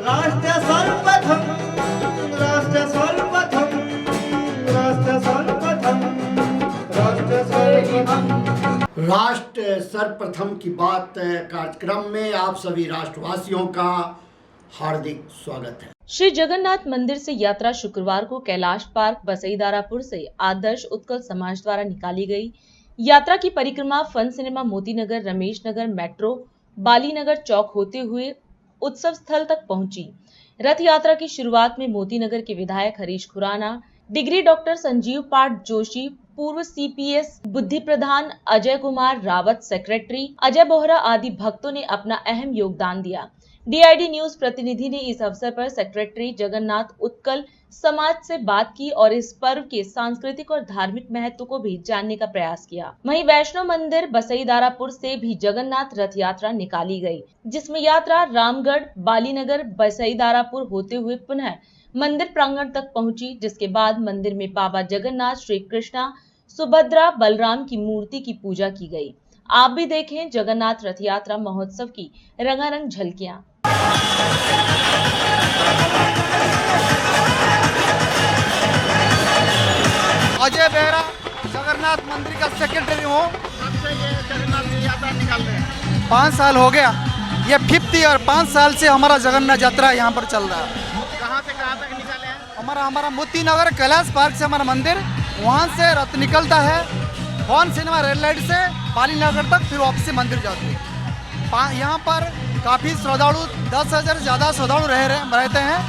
राष्ट्र सर्वप्रथम, राष्ट्र सर्वप्रथम, राष्ट्र सर्वप्रथम, राष्ट्र सर्वप्रथम। राष्ट्र सर्वप्रथम की बात कार्यक्रम में आप सभी राष्ट्रवासियों का हार्दिक स्वागत है। श्री जगन्नाथ मंदिर से यात्रा शुक्रवार को कैलाश पार्क बसई दारापुर से आदर्श उत्कल समाज द्वारा निकाली गई। यात्रा की परिक्रमा fun cinema Moti Nagar, Ramesh Nagar, metro, बाली नगर चौक होते हुए उत्सव स्थल तक पहुंची। रथ यात्रा की शुरुआत में मोती नगर के विधायक हरीश खुराना, डिग्री डॉक्टर संजीव पाठ जोशी, पूर्व सीपीएस बुद्धि प्रधान अजय कुमार रावत, सेक्रेटरी अजय बोहरा आदि भक्तों ने अपना अहम योगदान दिया। डीआईडी न्यूज प्रतिनिधि ने इस अवसर पर सेक्रेटरी जगन्नाथ उत्कल समाज से बात की और इस पर्व के सांस्कृतिक और धार्मिक महत्व को भी जानने का प्रयास किया। वहीं वैष्णो मंदिर बसई दारापुर से भी जगन्नाथ रथ यात्रा निकाली गई, जिसमें यात्रा रामगढ़, बालीनगर, बसई दारापुर होते हुए पुनः मंदिर प्रांगण तक पहुंची, जिसके बाद मंदिर में बाबा जगन्नाथ, श्री कृष्णा, सुभद्रा, बलराम की मूर्ति की पूजा की गई। आप भी देखें जगन्नाथ रथ यात्रा महोत्सव की रंगारंग झलकियां। अजय बेहरा जगन्नाथ मंदिर का सेक्रेटरी हूँ। कब से ये जगन्नाथ यात्रा निकाल रहे हैं? 5 साल हो गया, ये 5th ईयर 5 साल से हमारा जगन्नाथ यात्रा यहाँ पर चल रहा है। कहाँ से कहाँ तक निकाले हैं? हमारा मोती नगर कैलाश पार्क से हमारा मंदिर, वहाँ से रथ निकलता है फन सिनेमा रेड लाइट से बाली नगर तक, फिर वापस से मंदिर जाते हैं। यहाँ पर काफ़ी श्रद्धालु 10,000 से ज़्यादा श्रद्धालु रहते हैं।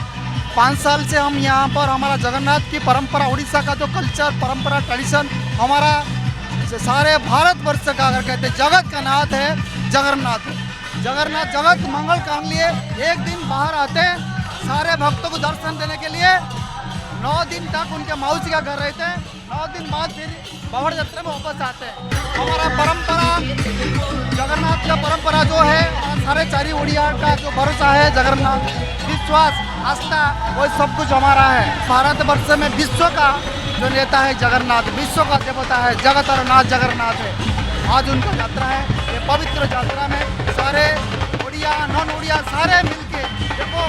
5 साल से हम यहाँ पर हमारा जगन्नाथ की परंपरा, उड़ीसा का जो कल्चर, परंपरा, ट्रेडिशन हमारा सारे भारतवर्ष का अगर कहते हैं जगत का नाथ है जगन्नाथ। जगन्नाथ जगत मंगल काम लिए एक दिन बाहर आते हैं सारे भक्तों को दर्शन देने के लिए। 9 दिन तक उनके मौसी का घर रहते हैं, 9 दिन बाद फिर बावड़ यात्रा में वापस आते हैं। हमारा परंपरा जगन्नाथ का परंपरा जो है, सारे चारी उड़िया का जो भरोसा है जगन्नाथ, विश्वास, आस्था, वो सब कुछ हमारा है। भारतवर्ष में विश्व का जो नेता है जगन्नाथ, विश्व का देवता है, जगत और नाथ जगन्नाथ है। आज उनका यात्रा है, ये पवित्र यात्रा में सारे उड़िया नॉन उड़िया सारे मिलके देखो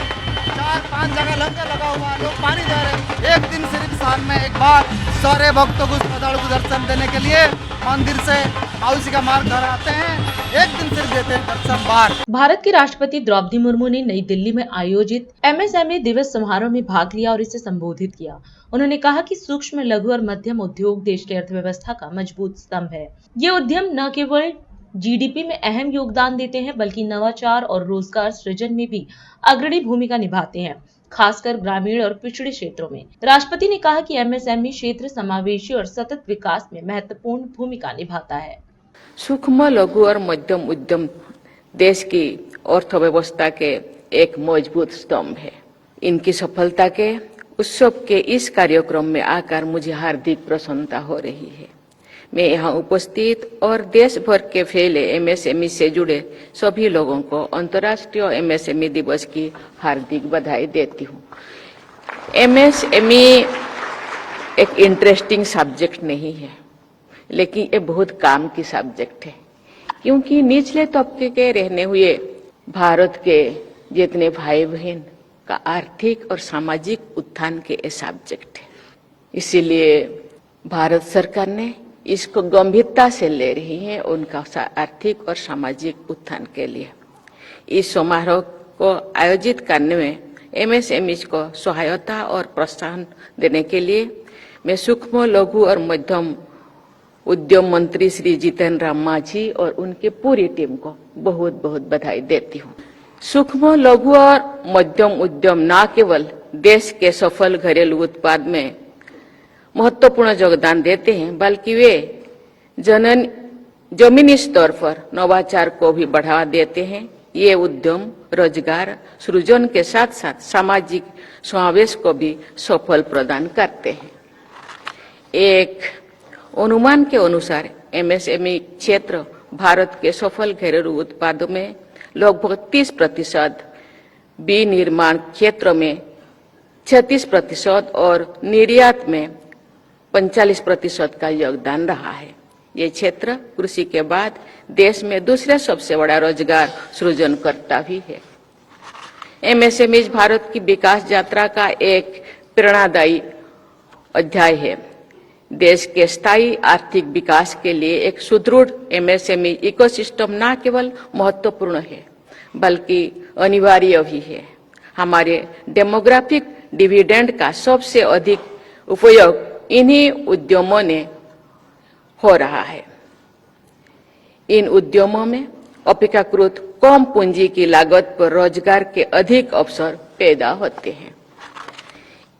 4-5 जगह लंगर लगा हुआ, लोग पानी दे रहे हैं। एक दिन सिर्फ साल में एक बार सारे भक्तों को श्रद्धालु को दर्शन देने के लिए मंदिर से मौसी का मार्ग घर आते हैं, एक दिन सिर्फ देते हैं दर्शन बार। भारत की राष्ट्रपति द्रौपदी मुर्मू ने नई दिल्ली में आयोजित एमएसएमई दिवस समारोह में भाग लिया और इसे संबोधित किया। उन्होंने कहा कि सूक्ष्म, लघु और मध्यम उद्योग देश की अर्थव्यवस्था का मजबूत स्तंभ है। ये उद्यम न केवल जीडीपी में अहम योगदान देते हैं, बल्कि नवाचार और रोजगार सृजन में भी अग्रणी भूमिका निभाते हैं, खासकर ग्रामीण और पिछड़े क्षेत्रों में। राष्ट्रपति ने कहा कि एमएसएमई क्षेत्र समावेशी और सतत विकास में महत्वपूर्ण भूमिका निभाता है। सूक्ष्म, लघु और मध्यम उद्यम देश की अर्थव्यवस्था के एक मजबूत स्तंभ है। इनकी सफलता के उत्सव के इस कार्यक्रम में आकर मुझे हार्दिक प्रसन्नता हो रही है। मैं यहाँ उपस्थित और देश भर के फैले एमएसएमई से जुड़े सभी लोगों को अंतर्राष्ट्रीय एमएसएमई दिवस की हार्दिक बधाई देती हूँ। एमएसएमई एक इंटरेस्टिंग सब्जेक्ट नहीं है, लेकिन ये बहुत काम की सब्जेक्ट है, क्योंकि निचले तबके के रहने हुए भारत के जितने भाई बहन का आर्थिक और सामाजिक उत्थान के ये सब्जेक्ट है। इसीलिए भारत सरकार ने इसको गंभीरता से ले रही है उनका आर्थिक और सामाजिक उत्थान के लिए। इस समारोह को आयोजित करने में एमएसएमई को सहायता और प्रोत्साहन देने के लिए मैं सूक्ष्म, लघु और मध्यम उद्यम मंत्री श्री जितन राम मांझी और उनकी पूरी टीम को बहुत बहुत बधाई देती हूँ। सूक्ष्म, लघु और मध्यम उद्यम न केवल देश के सफल घरेलू उत्पाद में महत्वपूर्ण योगदान देते हैं, बल्कि वे जमीनी स्तर पर नवाचार को भी बढ़ावा देते हैं। ये उद्यम रोजगार सृजन के साथ साथ सामाजिक समावेश को भी सफल प्रदान करते हैं। एक अनुमान के अनुसार एमएसएमई क्षेत्र भारत के सफल घरेलू उत्पादों में लगभग 30%, विनिर्माण क्षेत्र में 36% और निर्यात में 45% का योगदान रहा है। ये क्षेत्र कृषि के बाद देश में दूसरे सबसे बड़ा रोजगार सृजनकर्ता भी है। एमएसएमई भारत की विकास यात्रा का एक प्रेरणादायी अध्याय है। देश के स्थायी आर्थिक विकास के लिए एक सुदृढ़ एमएसएमई इकोसिस्टम न केवल महत्वपूर्ण है बल्कि अनिवार्य भी है। हमारे डेमोग्राफिक डिविडेंड का सबसे अधिक उपयोग इन्हीं उद्यमों ने हो रहा है। इन उद्यमों में अपेक्षाकृत कम पूंजी की लागत पर रोजगार के अधिक अवसर पैदा होते हैं।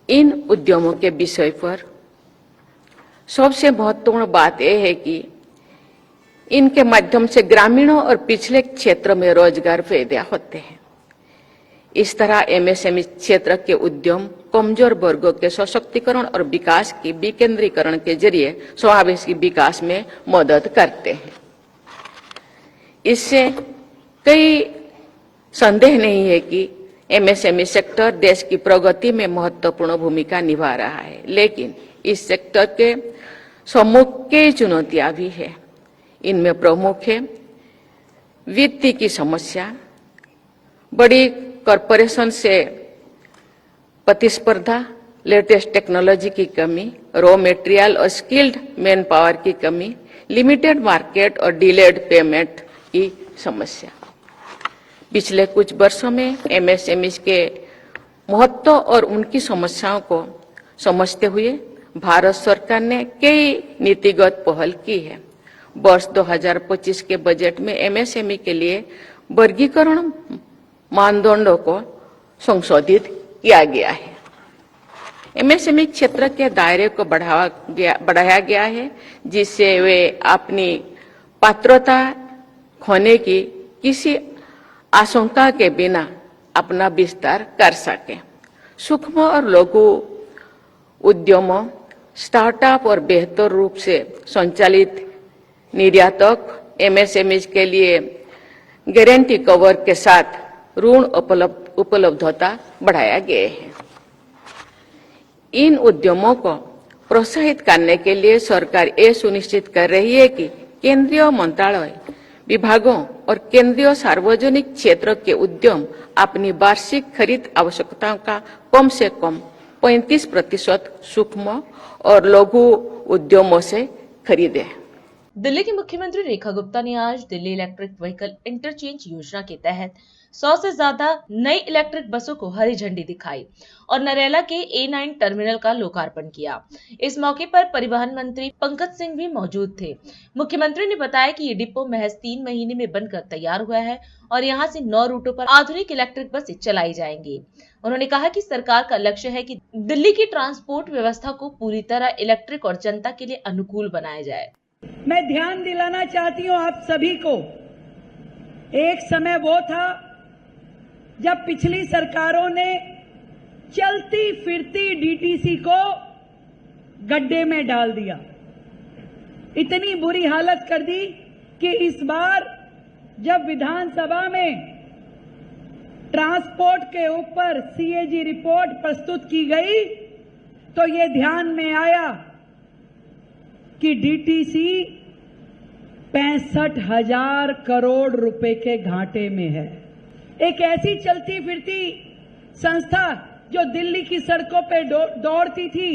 इन उद्यमों के विषय पर सबसे महत्वपूर्ण बात यह है कि इनके माध्यम से ग्रामीणों और पिछले क्षेत्र में रोजगार पैदा होते हैं। इस तरह एमएसएमई क्षेत्र के उद्यम कमजोर वर्गों के सशक्तिकरण और विकास की विकेंद्रीकरण के जरिए समावेशी विकास में मदद करते हैं। इससे कई संदेह नहीं है कि एमएसएमई सेक्टर देश की प्रगति में महत्वपूर्ण भूमिका निभा रहा है, लेकिन इस सेक्टर के सम्मुख कई चुनौतियां भी है। इनमें प्रमुख है वित्त की समस्या, बड़ी कॉरपोरेशन से प्रतिस्पर्धा, लेटेस्ट टेक्नोलॉजी की कमी, रॉ मटेरियल और स्किल्ड मैन पावर की कमी, लिमिटेड मार्केट और डिलेड पेमेंट की समस्या। पिछले कुछ वर्षों में एमएसएमई के महत्व और उनकी समस्याओं को समझते हुए भारत सरकार ने कई नीतिगत पहल की है। वर्ष 2025 के बजट में एमएसएमई के लिए वर्गीकरण मानदंडों को संशोधित किया गया है। एमएसएमई क्षेत्र के दायरे को बढ़ाया गया है, जिससे वे अपनी पात्रता खोने की किसी आशंका के बिना अपना विस्तार कर सके। सूक्ष्म और लघु उद्यमों, स्टार्टअप और बेहतर रूप से संचालित निर्यातक एमएसएमई के लिए गारंटी कवर के साथ ऋण उपलब्धता बढ़ाया गया है। इन उद्यमों को प्रोत्साहित करने के लिए सरकार ये सुनिश्चित कर रही है कि केंद्रीय मंत्रालय, विभागों और केंद्रीय सार्वजनिक क्षेत्र के उद्यम अपनी वार्षिक खरीद आवश्यकताओं का कम से कम 35% सूक्ष्म और लघु उद्यमों से खरीदे। दिल्ली की मुख्यमंत्री रेखा गुप्ता ने आज दिल्ली इलेक्ट्रिक व्हीकल इंटरचेंज योजना के तहत 100 से ज्यादा नई इलेक्ट्रिक बसों को हरी झंडी दिखाई और नरेला के A9 टर्मिनल का लोकार्पण किया। इस मौके पर परिवहन मंत्री पंकज सिंह भी मौजूद थे। मुख्यमंत्री ने बताया कि ये डिपो महज 3 महीने में बनकर तैयार हुआ है और यहां से 9 रूटों पर आधुनिक इलेक्ट्रिक बसें चलाई जाएंगी। उन्होंने कहा कि सरकार का लक्ष्य है कि दिल्ली की ट्रांसपोर्ट व्यवस्था को पूरी तरह इलेक्ट्रिक और जनता के लिए अनुकूल बनाया जाए। मैं ध्यान दिलाना चाहती हूं आप सभी को, एक समय वो था जब पिछली सरकारों ने चलती फिरती डीटीसी को गड्ढे में डाल दिया। इतनी बुरी हालत कर दी कि इस बार जब विधानसभा में ट्रांसपोर्ट के ऊपर सीएजी रिपोर्ट प्रस्तुत की गई तो ये ध्यान में आया कि डीटीसी 65,000 करोड़ रुपए के घाटे में है। एक ऐसी चलती फिरती संस्था जो दिल्ली की सड़कों पे दौड़ती थी,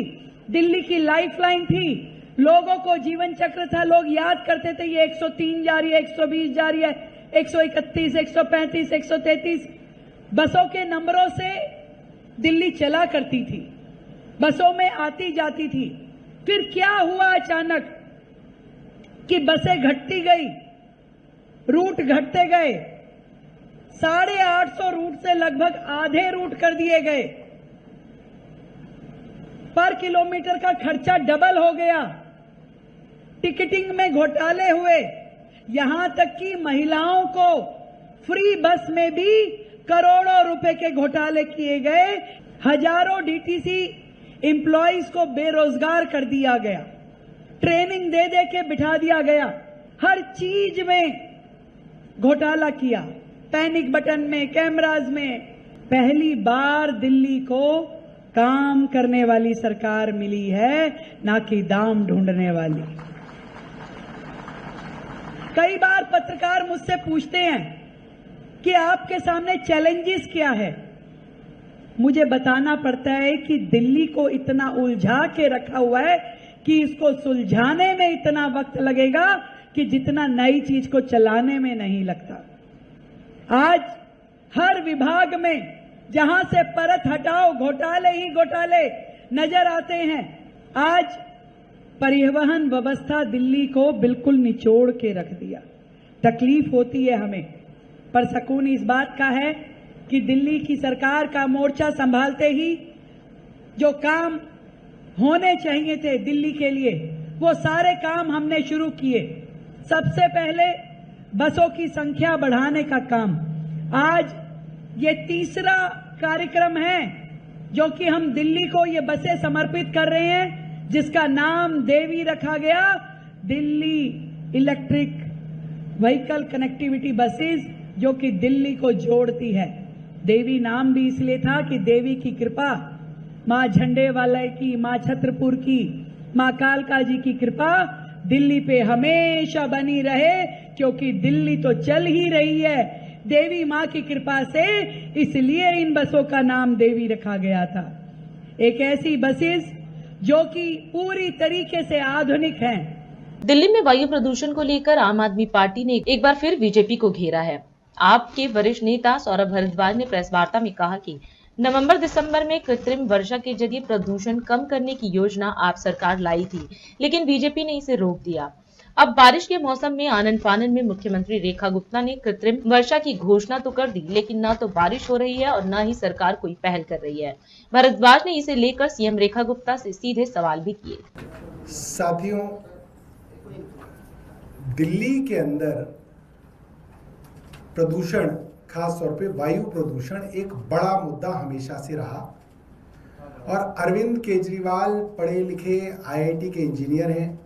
दिल्ली की लाइफलाइन थी, लोगों को जीवन चक्र था, लोग याद करते थे ये 103 जा रही है, 120 जा रही है, 131, 135, 133 बसों के नंबरों से दिल्ली चला करती थी, बसों में आती जाती थी। फिर क्या हुआ अचानक कि बसें घटती गई, रूट घटते गए, 850 रूट से लगभग आधे रूट कर दिए गए, पर किलोमीटर का खर्चा डबल हो गया, टिकटिंग में घोटाले हुए, यहां तक कि महिलाओं को फ्री बस में भी करोड़ों रुपए के घोटाले किए गए, हजारों डीटीसी एम्प्लॉइज को बेरोजगार कर दिया गया, ट्रेनिंग दे दे के बिठा दिया गया, हर चीज में घोटाला किया, पैनिक बटन में, कैमराज में। पहली बार दिल्ली को काम करने वाली सरकार मिली है, ना कि दाम ढूंढने वाली। कई बार पत्रकार मुझसे पूछते हैं कि आपके सामने चैलेंजेस क्या है। मुझे बताना पड़ता है कि दिल्ली को इतना उलझा के रखा हुआ है कि इसको सुलझाने में इतना वक्त लगेगा कि जितना नई चीज को चलाने में नहीं लगता। आज हर विभाग में जहां से परत हटाओ घोटाले ही घोटाले नजर आते हैं। आज परिवहन व्यवस्था दिल्ली को बिल्कुल निचोड़ के रख दिया। तकलीफ होती है हमें, पर सुकून इस बात का है कि दिल्ली की सरकार का मोर्चा संभालते ही जो काम होने चाहिए थे दिल्ली के लिए, वो सारे काम हमने शुरू किए। सबसे पहले बसों की संख्या बढ़ाने का काम। आज ये तीसरा कार्यक्रम है जो कि हम दिल्ली को ये बसें समर्पित कर रहे हैं, जिसका नाम देवी रखा गया, Delhi electric vehicle connectivity buses, जो कि दिल्ली को जोड़ती है। देवी नाम भी इसलिए था कि देवी की कृपा, मां झंडे वाले की, मां छत्रपुर की, मां कालका जी की कृपा दिल्ली पे हमेशा बनी रहे, क्योंकि दिल्ली तो चल ही रही है देवी मां की कृपा से, इसलिए इन बसों का नाम देवी रखा गया था। एक ऐसी बसेस जो कि पूरी तरीके से आधुनिक हैं। दिल्ली में वायु प्रदूषण को लेकर आम आदमी पार्टी ने एक बार फिर बीजेपी को घेरा है। आप के वरिष्ठ नेता सौरभ भारद्वाज ने प्रेस वार्ता में कहा कि नवंबर-दिसंबर में कृत्रिम वर्षा के जरिए प्रदूषण कम करने की योजना आप सरकार लाई थी, लेकिन बीजेपी ने इसे रोक दिया। अब बारिश के मौसम में आनन फानन में मुख्यमंत्री रेखा गुप्ता ने कृत्रिम वर्षा की घोषणा तो कर दी, लेकिन न तो बारिश हो रही है और न ही सरकार कोई पहल कर रही है। भारद्वाज ने इसे लेकर सीएम रेखा गुप्ता से सीधे सवाल भी किए। साथियों, दिल्ली के अंदर प्रदूषण, खास तौर पे वायु प्रदूषण एक बड़ा मुद्दा हमेशा से रहा और अरविंद केजरीवाल पढ़े लिखे आईआईटी के इंजीनियर हैं,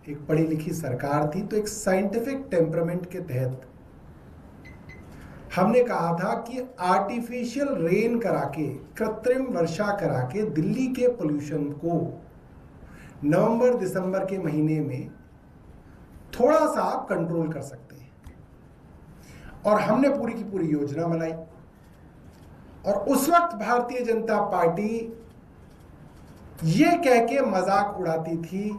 एक पढ़ी लिखी सरकार थी, तो एक साइंटिफिक टेम्परामेंट के तहत हमने कहा था कि आर्टिफिशियल रेन करा के, कृत्रिम वर्षा करा के दिल्ली के पोल्यूशन को नवंबर दिसंबर के महीने में थोड़ा सा आप कंट्रोल कर सकते हैं। और हमने पूरी की पूरी योजना बनाई और उस वक्त भारतीय जनता पार्टी ये कह के मजाक उड़ाती थी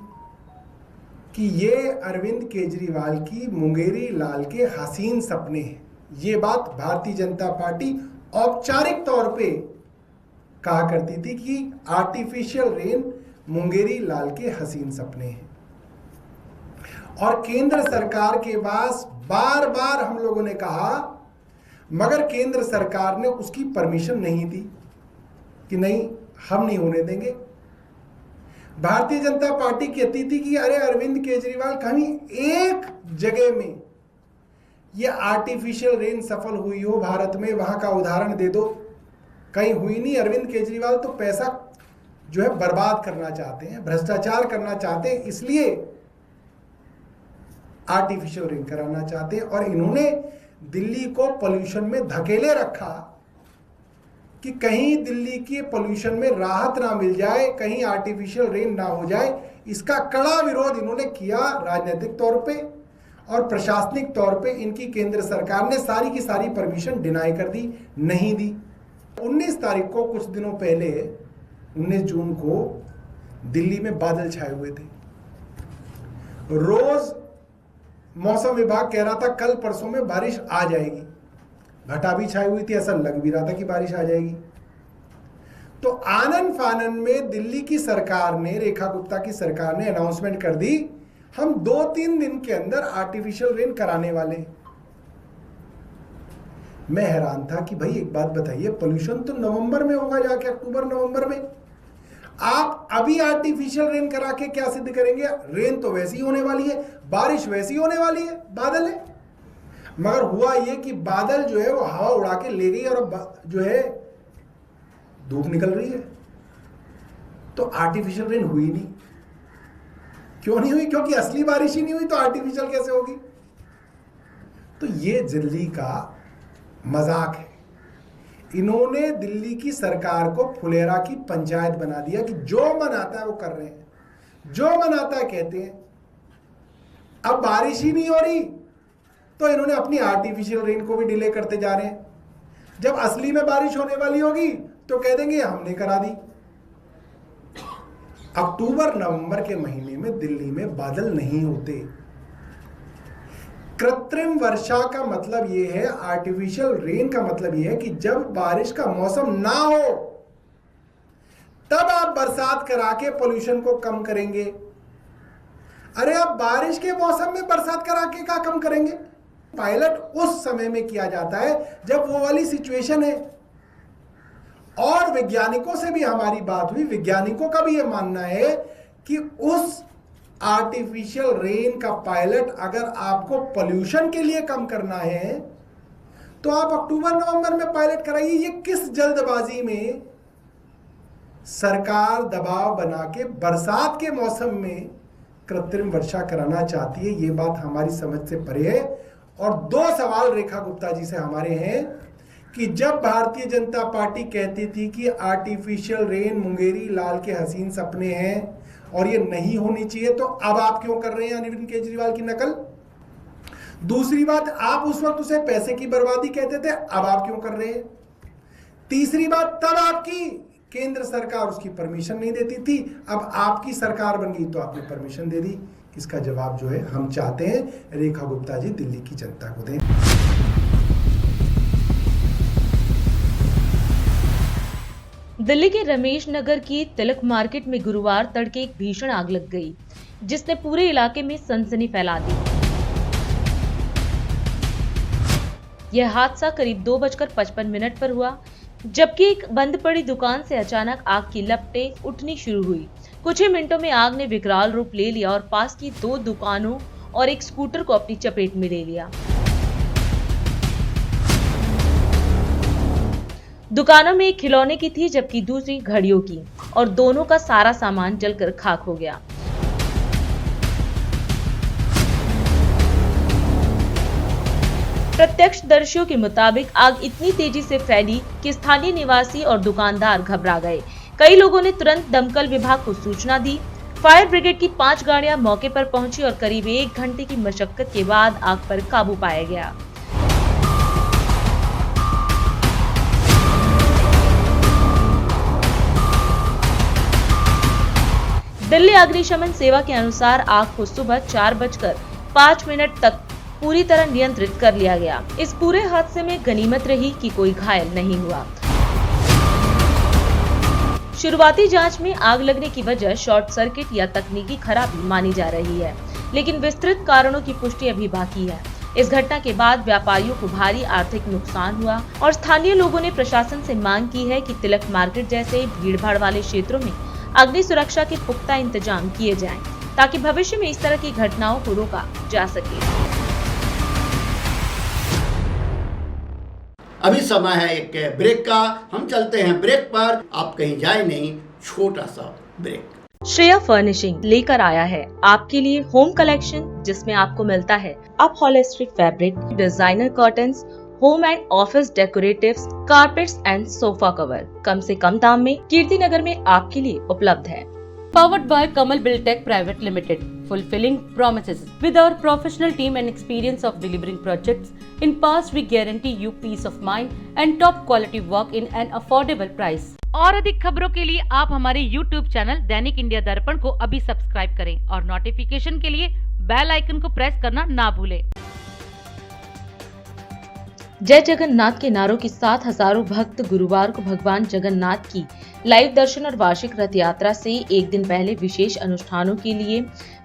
कि ये अरविंद केजरीवाल की मुंगेरी लाल के हसीन सपने हैं। ये बात भारतीय जनता पार्टी औपचारिक तौर पे कहा करती थी कि आर्टिफिशियल रेन मुंगेरी लाल के हसीन सपने हैं। और केंद्र सरकार के पास बार बार हम लोगों ने कहा, मगर केंद्र सरकार ने उसकी परमिशन नहीं दी कि नहीं, हम नहीं होने देंगे। भारतीय जनता पार्टी कहती थी कि अरे अरविंद केजरीवाल, कहीं एक जगह में ये आर्टिफिशियल रेन सफल हुई हो भारत में, वहां का उदाहरण दे दो। कहीं हुई नहीं। अरविंद केजरीवाल तो पैसा जो है बर्बाद करना चाहते हैं, भ्रष्टाचार करना चाहते हैं, इसलिए आर्टिफिशियल रेन कराना चाहते हैं। और इन्होंने दिल्ली को पोल्यूशन में धकेले रखा कि कहीं दिल्ली के पोल्यूशन में राहत ना मिल जाए, कहीं आर्टिफिशियल रेन ना हो जाए। इसका कड़ा विरोध इन्होंने किया राजनीतिक तौर पे, और प्रशासनिक तौर पे इनकी केंद्र सरकार ने सारी की सारी परमिशन डिनाई कर दी, नहीं दी। 19 तारीख को, कुछ दिनों पहले 19 जून को दिल्ली में बादल छाए हुए थे। रोज मौसम विभाग कह रहा था कल परसों में बारिश आ जाएगी, घटा भी छाई हुई थी, ऐसा लग भी रहा था कि बारिश आ जाएगी। तो आनन फानन में दिल्ली की सरकार ने, रेखा गुप्ता की सरकार ने अनाउंसमेंट कर दी, हम 2-3 दिन के अंदर आर्टिफिशियल रेन कराने वाले हैं। मैं हैरान था कि भाई एक बात बताइए, पोल्यूशन तो नवंबर में होगा जाके, अक्टूबर नवंबर में। आप अभी आर्टिफिशियल रेन करा के क्या सिद्ध करेंगे? रेन तो वैसी होने वाली है, बारिश वैसी होने वाली है, बादल है। मगर हुआ ये कि बादल जो है वो हवा उड़ा के ले गई और अब जो है धूप निकल रही है। तो आर्टिफिशियल रेन हुई नहीं। क्यों नहीं हुई? क्योंकि असली बारिश ही नहीं हुई, तो आर्टिफिशियल कैसे होगी? तो ये दिल्ली का मजाक है। इन्होंने दिल्ली की सरकार को फुलेरा की पंचायत बना दिया कि जो मन आता है वो कर रहे हैं, जो मन आता है कहते हैं। अब बारिश ही नहीं हो रही तो इन्होंने अपनी आर्टिफिशियल रेन को भी डिले करते जा रहे हैं। जब असली में बारिश होने वाली होगी तो कह देंगे हमने करा दी। अक्टूबर नवंबर के महीने में दिल्ली में बादल नहीं होते। कृत्रिम वर्षा का मतलब यह है, आर्टिफिशियल रेन का मतलब यह है कि जब बारिश का मौसम ना हो तब आप बरसात करा के पोल्यूशन को कम करेंगे। अरे आप बारिश के मौसम में बरसात करा के क्या कम करेंगे? पायलट उस समय में किया जाता है जब वो वाली सिचुएशन है। और वैज्ञानिकों से भी हमारी बात हुई, वैज्ञानिकों का भी यह मानना है कि उस आर्टिफिशियल रेन का पायलट अगर आपको पोल्यूशन के लिए कम करना है तो आप अक्टूबर नवंबर में पायलट कराइए। ये किस जल्दबाजी में सरकार दबाव बना के बरसात के मौसम में कृत्रिम वर्षा कराना चाहती है, ये बात हमारी समझ से परे है। और दो सवाल रेखा गुप्ता जी से हमारे हैं कि जब भारतीय जनता पार्टी कहती थी कि आर्टिफिशियल रेन मुंगेरी लाल के हसीन सपने हैं और ये नहीं होनी चाहिए, तो अब आप क्यों कर रहे हैं अरविंद केजरीवाल की नकल? दूसरी बात, आप उस वक्त उसे पैसे की बर्बादी कहते थे, अब आप क्यों कर रहे हैं? तीसरी बात, तब आपकी केंद्र सरकार उसकी परमिशन नहीं देती थी, अब आपकी सरकार बन गई तो आपने परमिशन दे दी। इसका जवाब जो है हम चाहते हैं रेखा गुप्ता जी दिल्ली की जनता को दें। दिल्ली के रमेश नगर की तिलक मार्केट में गुरुवार तड़के एक भीषण आग लग गई, जिसने पूरे इलाके में सनसनी फैला दी। यह हादसा करीब 2:55 पर हुआ, जबकि एक बंद पड़ी दुकान से अचानक आग की लपटें उठनी शुरू हुई। कुछ ही मिनटों में आग ने विकराल रूप ले लिया और पास की 2 दुकानों और एक स्कूटर को अपनी चपेट में ले लिया। दुकानों में एक खिलौने की थी जबकि दूसरी घड़ियों की, और दोनों का सारा सामान जलकर खाक हो गया। प्रत्यक्षदर्शियों के मुताबिक आग इतनी तेजी से फैली कि स्थानीय निवासी और दुकानदार घबरा गए। कई लोगों ने तुरंत दमकल विभाग को सूचना दी। फायर ब्रिगेड की 5 गाड़ियां मौके पर पहुंची और करीब 1 घंटे की मशक्कत के बाद आग पर काबू पाया गया। दिल्ली अग्निशमन सेवा के अनुसार आग को सुबह 4:05 तक पूरी तरह नियंत्रित कर लिया गया। इस पूरे हादसे में गनीमत रही कि कोई घायल नहीं हुआ। शुरुआती जांच में आग लगने की वजह शॉर्ट सर्किट या तकनीकी खराबी मानी जा रही है, लेकिन विस्तृत कारणों की पुष्टि अभी बाकी है। इस घटना के बाद व्यापारियों को भारी आर्थिक नुकसान हुआ और स्थानीय लोगों ने प्रशासन से मांग की है कि तिलक मार्केट जैसे भीड़भाड़ वाले क्षेत्रों में अग्नि सुरक्षा के पुख्ता इंतजाम किए जाएं, ताकि भविष्य में इस तरह की घटनाओं को रोका जा सके। अभी समय है एक ब्रेक का, हम चलते हैं ब्रेक पर। आप कहीं जाए नहीं, छोटा सा ब्रेक। श्रेया फर्निशिंग लेकर आया है आपके लिए होम कलेक्शन, जिसमें आपको मिलता है upholstery fabric, designer curtains, home and office decoratives, carpets and sofa cover कम से कम दाम में कीर्ति नगर में आपके लिए उपलब्ध है। Powered by Kamal Buildtech Private Limited, fulfilling promises. With our professional team and experience of delivering projects, in past we guarantee you peace of mind and top quality work in an affordable price. और अधिक खबरों के लिए आप हमारे YouTube channel दैनिक India दर्पण को अभी सब्सक्राइब करें और नोटिफिकेशन के लिए बेल आइकन को प्रेस करना ना भूलें। जय जगन्नाथ के नारों के साथ हजारों भक्त गुरुवार को भगवान जगन्नाथ की लाइव दर्शन और वार्षिक रथ यात्रा से एक दिन पहले विशेष अनुष्ठानों के लिए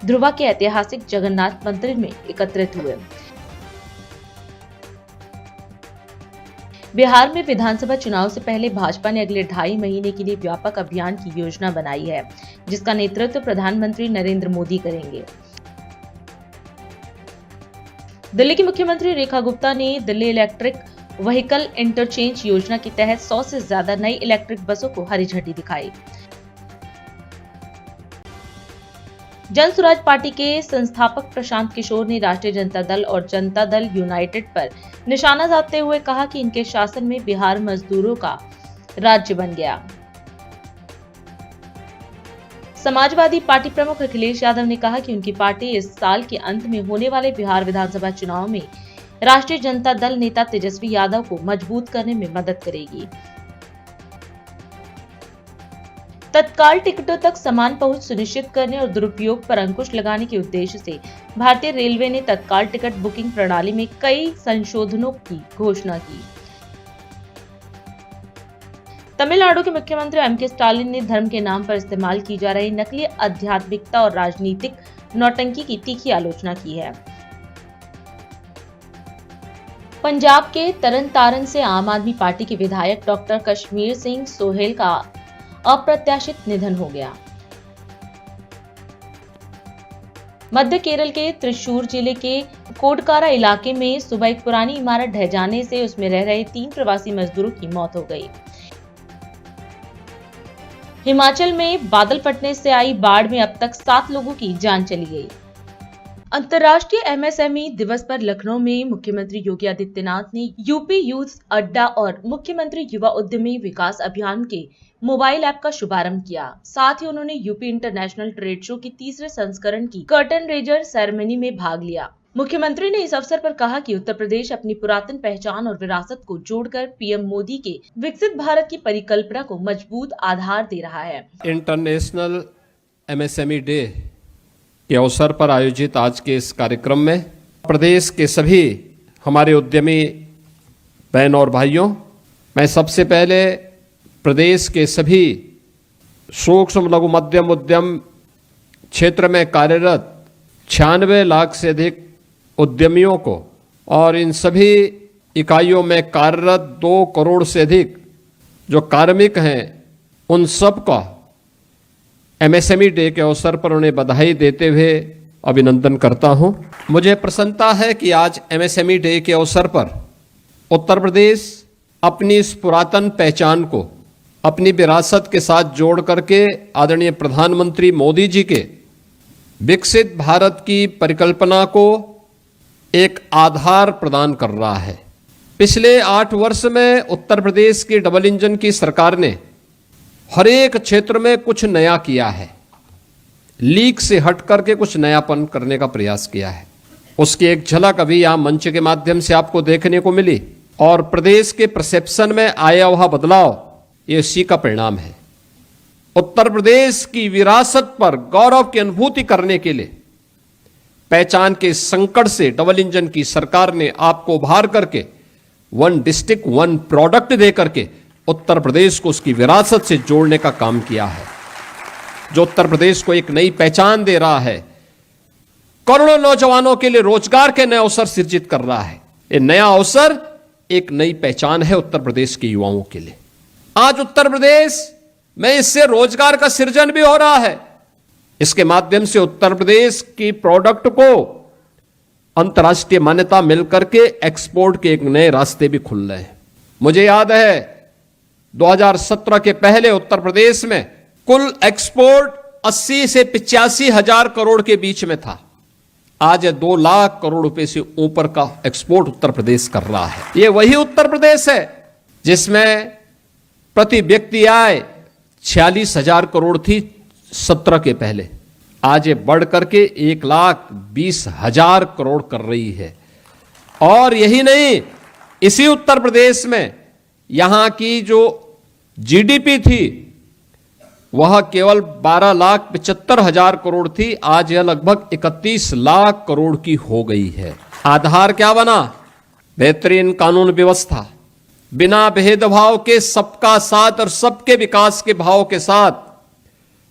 ध्रुवा के ऐतिहासिक जगन्नाथ मंदिर में एकत्रित हुए। बिहार में विधानसभा चुनाव से पहले भाजपा ने अगले 2.5 महीने के लिए व्यापक अभियान की योजना बनाई है, जिसका नेतृत्व प्रधानमंत्री नरेंद्र मोदी करेंगे। दिल्ली की मुख्यमंत्री रेखा गुप्ता ने दिल्ली इलेक्ट्रिक व्हीकल इंटरचेंज योजना के तहत 100 से ज्यादा नई इलेक्ट्रिक बसों को हरी झंडी दिखाई। जन स्वराज पार्टी के संस्थापक प्रशांत किशोर ने राष्ट्रीय जनता दल और जनता दल यूनाइटेड पर निशाना साधते हुए कहा कि इनके शासन में बिहार मजदूरों का राज्य बन गया। समाजवादी पार्टी प्रमुख अखिलेश यादव ने कहा कि उनकी पार्टी इस साल के अंत में होने वाले बिहार विधानसभा चुनाव में राष्ट्रीय जनता दल नेता तेजस्वी यादव को मजबूत करने में मदद करेगी। तत्काल टिकटों तक समान पहुंच सुनिश्चित करने और दुरुपयोग पर अंकुश लगाने के उद्देश्य से भारतीय रेलवे ने तत्काल टिकट बुकिंग प्रणाली में कई संशोधनों की घोषणा की। तमिलनाडु के मुख्यमंत्री एम.के. स्टालिन ने धर्म के नाम पर इस्तेमाल की जा रही नकली आध्यात्मिकता और राजनीतिक नौटंकी की तीखी आलोचना की है। पंजाब के तरनतारन से आम आदमी पार्टी के विधायक डॉक्टर कश्मीर सिंह सोहेल का अप्रत्याशित निधन हो गया। मध्य केरल के त्रिशूर जिले के कोडकारा इलाके में सुबह एक पुरानी इमारत ढह जाने से उसमें रह रहे 3 प्रवासी मजदूरों की मौत हो गई। हिमाचल में बादल फटने से आई बाढ़ में अब तक 7 लोगों की जान चली गई। अंतर्राष्ट्रीय एमएसएमई दिवस पर लखनऊ में मुख्यमंत्री योगी आदित्यनाथ ने यूपी यूथ अड्डा और मुख्यमंत्री युवा उद्यमी विकास अभियान के मोबाइल ऐप का शुभारंभ किया। साथ ही उन्होंने यूपी इंटरनेशनल ट्रेड शो की 3रे संस्करण की कर्टन रेजर सेरेमनी में भाग लिया। मुख्यमंत्री ने इस अवसर पर कहा कि उत्तर प्रदेश अपनी पुरातन पहचान और विरासत को जोड़कर पीएम मोदी के विकसित भारत की परिकल्पना को मजबूत आधार दे रहा है। इंटरनेशनल एमएसएमई डे के अवसर पर आयोजित आज के इस कार्यक्रम में प्रदेश के सभी हमारे उद्यमी बहन और भाइयों, मैं सबसे पहले प्रदेश के सभी सूक्ष्म लघु मध्यम उद्यम क्षेत्र में कार्यरत 96 लाख से अधिक उद्यमियों को और इन सभी इकाइयों में कार्यरत 2 करोड़ से अधिक जो कार्मिक हैं उन सब का एमएसएमई डे के अवसर पर उन्हें बधाई देते हुए अभिनंदन करता हूं। मुझे प्रसन्नता है कि आज एमएसएमई डे के अवसर पर उत्तर प्रदेश अपनी इस पुरातन पहचान को अपनी विरासत के साथ जोड़ करके आदरणीय प्रधानमंत्री मोदी जी के विकसित भारत की परिकल्पना को एक आधार प्रदान कर रहा है। पिछले 8 वर्ष में उत्तर प्रदेश की डबल इंजन की सरकार ने हर एक क्षेत्र में कुछ नया किया है, लीक से हट करके कुछ नयापन करने का प्रयास किया है। उसकी एक झलक अभी यहाँ मंच के माध्यम से आपको देखने को मिली और प्रदेश के परसेप्शन में आया हुआ बदलाव ये इसी का परिणाम है। उत्तर प्रदेश की विरासत पर गौरव की अनुभूति करने के लिए पहचान के संकट से डबल इंजन की सरकार ने आपको उभार करके 1 डिस्ट्रिक्ट 1 प्रोडक्ट दे करके उत्तर प्रदेश को उसकी विरासत से जोड़ने का काम किया है, जो उत्तर प्रदेश को एक नई पहचान दे रहा है, करोड़ों नौजवानों के लिए रोजगार के नए अवसर सृजित कर रहा है। ये नया अवसर एक नई पहचान है उत्तर प्रदेश के युवाओं के लिए। आज उत्तर प्रदेश में इससे रोजगार का सृजन भी हो रहा है। इसके माध्यम से उत्तर प्रदेश की प्रोडक्ट को अंतर्राष्ट्रीय मान्यता मिलकर के एक्सपोर्ट के एक नए रास्ते भी खुल रहे हैं। मुझे याद है 2017 के पहले उत्तर प्रदेश में कुल एक्सपोर्ट 80 से 85 हजार करोड़ के बीच में था। आज 2 लाख करोड़ रुपए से ऊपर का एक्सपोर्ट उत्तर प्रदेश कर रहा है। ये वही उत्तर प्रदेश है जिसमें प्रति व्यक्ति आय 46 हजार करोड़ थी 17 के पहले, आज ये बढ़ करके 1,20,000 करोड़ कर रही है। और यही नहीं, इसी उत्तर प्रदेश में यहां की जो जीडीपी थी वह केवल 12,75,000 करोड़ थी, आज यह लगभग 31 लाख करोड़ की हो गई है। आधार क्या बना? बेहतरीन कानून व्यवस्था, बिना भेदभाव के सबका साथ और सबके विकास के भाव के साथ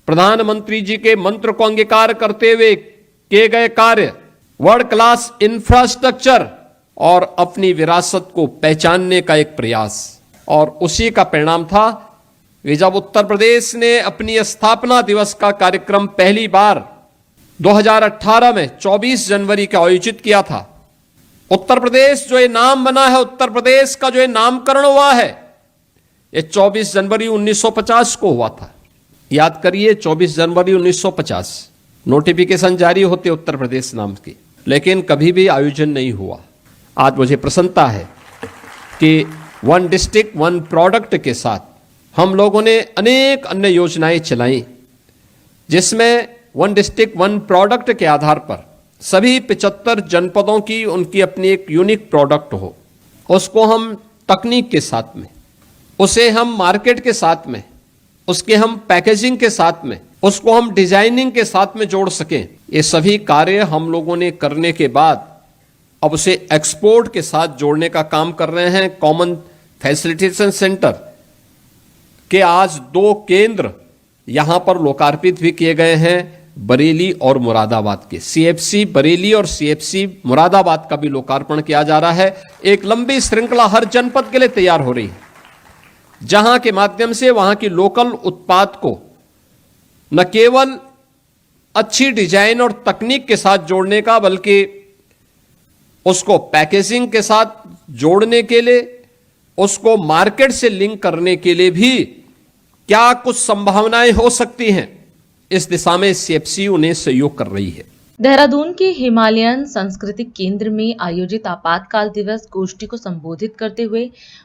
प्रधानमंत्री जी के मंत्र को अंगीकार करते हुए किए गए कार्य, वर्ल्ड क्लास इंफ्रास्ट्रक्चर और अपनी विरासत को पहचानने का एक प्रयास। और उसी का परिणाम था कि जब उत्तर प्रदेश ने अपनी स्थापना दिवस का कार्यक्रम पहली बार 2018 में 24 जनवरी का आयोजित किया था। उत्तर प्रदेश जो ये नाम बना है, उत्तर प्रदेश का जो ये नामकरण हुआ है, ये 24 जनवरी 1950 को हुआ था। याद करिए, 24 जनवरी 1950 नोटिफिकेशन जारी होते उत्तर प्रदेश नाम की, लेकिन कभी भी आयोजन नहीं हुआ। आज मुझे प्रसन्नता है कि 1 डिस्ट्रिक्ट 1 प्रोडक्ट के साथ हम लोगों ने अनेक अन्य योजनाएं चलाई, जिसमें 1 डिस्ट्रिक्ट 1 प्रोडक्ट के आधार पर सभी 75 जनपदों की उनकी अपनी एक यूनिक प्रोडक्ट हो, उसको हम तकनीक के साथ में, उसे हम मार्केट के साथ में, उसके हम पैकेजिंग के साथ में, उसको हम डिजाइनिंग के साथ में जोड़ सकें। ये सभी कार्य हम लोगों ने करने के बाद अब उसे एक्सपोर्ट के साथ जोड़ने का काम कर रहे हैं। कॉमन फैसिलिटेशन सेंटर के आज 2 केंद्र यहां पर लोकार्पित भी किए गए हैं, बरेली और मुरादाबाद के। सीएफसी बरेली और सीएफसी मुरादाबाद का भी लोकार्पण किया जा रहा है। एक लंबी श्रृंखला हर जनपद के लिए तैयार हो रही है, जहां के माध्यम से वहां की लोकल उत्पाद को न केवल अच्छी डिजाइन और तकनीक के साथ जोड़ने का, बल्कि उसको पैकेजिंग के साथ जोड़ने के लिए, उसको मार्केट से लिंक करने के लिए भी क्या कुछ संभावनाएं हो सकती हैं, इस दिशा में सीएफसी उन्हें सहयोग कर रही है। देहरादून के हिमालयन सांस्कृतिक केंद्र में आयोजित आपातकाल दिवस गोष्ठी को संबोधित करते हुए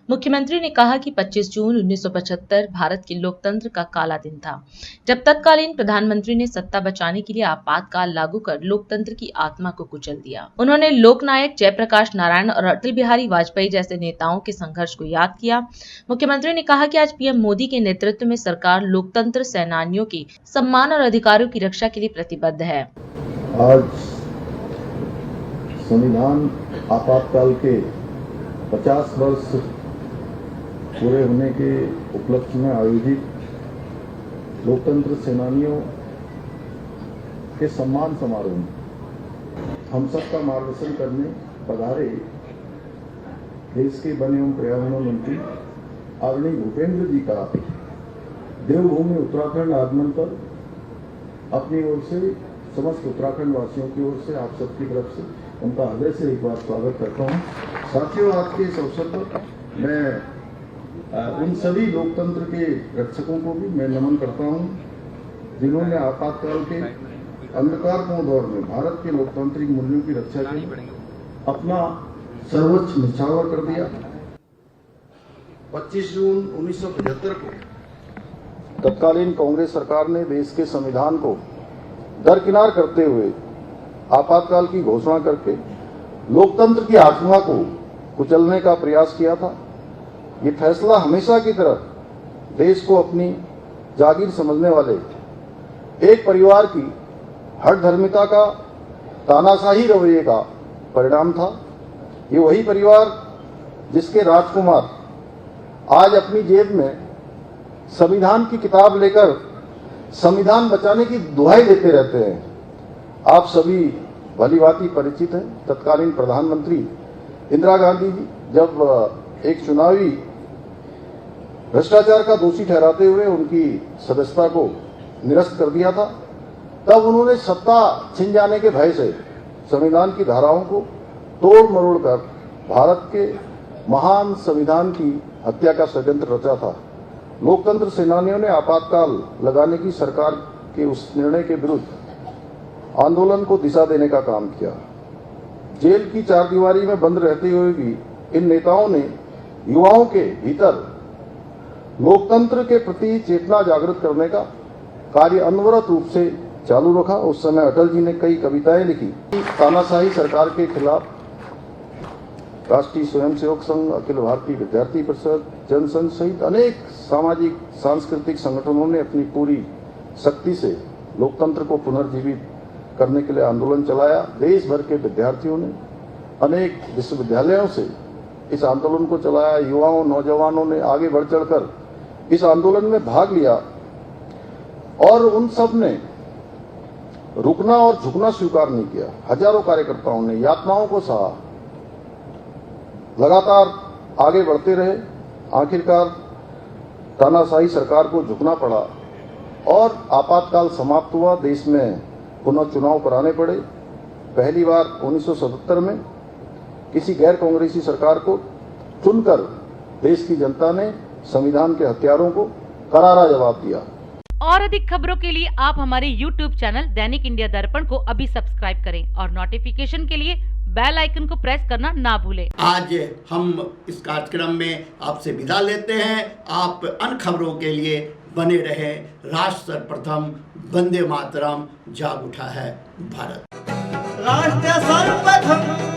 मुख्यमंत्री ने कहा कि 25 जून 1975 भारत के लोकतंत्र का काला दिन था, जब तत्कालीन प्रधानमंत्री ने सत्ता बचाने के लिए आपातकाल लागू कर लोकतंत्र की आत्मा को कुचल दिया। उन्होंने लोकनायक जयप्रकाश नारायण और अटल बिहारी वाजपेयी जैसे नेताओं के संघर्ष को याद किया। मुख्यमंत्री ने कहा कि आज पीएम मोदी के नेतृत्व में सरकार लोकतंत्र सेनानियों के सम्मान और अधिकारों की रक्षा के लिए प्रतिबद्ध है। आज संविधान आपातकाल के 50 वर्ष पूरे होने के उपलक्ष्य में आयोजित लोकतंत्र सेनानियों के सम्मान समारोह में हम सबका मार्गदर्शन करने पधारे देश के वन एवं पर्यावरण मंत्री आदरणीय भूपेंद्र जी का देवभूमि उत्तराखंड आगमन पर अपनी ओर से, समस्त उत्तराखंड वासियों की ओर से, आप सबकी तरफ से उनका हृदय से एक बार स्वागत करता हूं। साथियों, आज के इस अवसर पर मैं उन सभी लोकतंत्र के रक्षकों को भी मैं नमन करता हूं, जिन्होंने आपातकाल के अंधकारपूर्ण दौर में भारत के लोकतांत्रिक मूल्यों की रक्षा के लिए अपना सर्वोच्च न्यौछावर कर दिया। 25 जून 1975 को तत्कालीन कांग्रेस सरकार ने देश के संविधान को दरकिनार करते हुए आपातकाल की घोषणा करके लोकतंत्र की आत्मा को कुचलने का प्रयास किया था। ये फैसला हमेशा की तरह देश को अपनी जागीर समझने वाले एक परिवार की हठधर्मिता का, तानाशाही रवैये का परिणाम था। ये वही परिवार जिसके राजकुमार आज अपनी जेब में संविधान की किताब लेकर संविधान बचाने की दुहाई देते रहते हैं। आप सभी भलीभांति परिचित हैं, तत्कालीन प्रधानमंत्री इंदिरा गांधी जी जब एक चुनावी भ्रष्टाचार का दोषी ठहराते हुए उनकी सदस्यता को निरस्त कर दिया था, तब उन्होंने सत्ता छिन जाने के भय से संविधान की धाराओं को तोड़ मरोड़ कर भारत के महान संविधान की हत्या का षड्यंत्र रचा था। लोकतंत्र सेनानियों ने आपातकाल लगाने की सरकार के उस निर्णय के विरुद्ध आंदोलन को दिशा देने का काम किया। जेल की चारदीवारी में बंद रहते हुए भी इन नेताओं ने युवाओं के भीतर लोकतंत्र के प्रति चेतना जागृत करने का कार्य अनवरत रूप से चालू रखा। उस समय अटल जी ने कई कविताएं लिखी। तानाशाही सरकार के खिलाफ राष्ट्रीय स्वयंसेवक संघ, अखिल भारतीय विद्यार्थी परिषद, जनसंघ सहित अनेक सामाजिक सांस्कृतिक संगठनों ने अपनी पूरी शक्ति से लोकतंत्र को पुनर्जीवित करने के लिए आंदोलन चलाया। देश भर के विद्यार्थियों ने अनेक विश्वविद्यालयों से इस आंदोलन को चलाया। युवाओं, नौजवानों ने आगे बढ़ चढ़कर इस आंदोलन में भाग लिया और उन सब ने रुकना और झुकना स्वीकार नहीं किया। हजारों कार्यकर्ताओं ने यातनाओं को सहा, लगातार आगे बढ़ते रहे। आखिरकार तानाशाही सरकार को झुकना पड़ा और आपातकाल समाप्त हुआ। देश में पुनः चुनाव कराने पड़े। पहली बार 1977 में किसी गैर कांग्रेसी सरकार को चुनकर देश की जनता ने संविधान के हत्यारों को करारा जवाब दिया। और अधिक खबरों के लिए आप हमारे YouTube चैनल दैनिक इंडिया दर्पण को अभी सब्सक्राइब करें और नोटिफिकेशन के लिए बेल आइकन को प्रेस करना ना भूलें। आज हम इस कार्यक्रम में आपसे विदा लेते हैं। आप अन्य खबरों के लिए बने रहे। राष्ट्र सर्वप्रथम, वंदे मातरम, जाग उठा है भारत। राष्ट्र सर्वप्रथम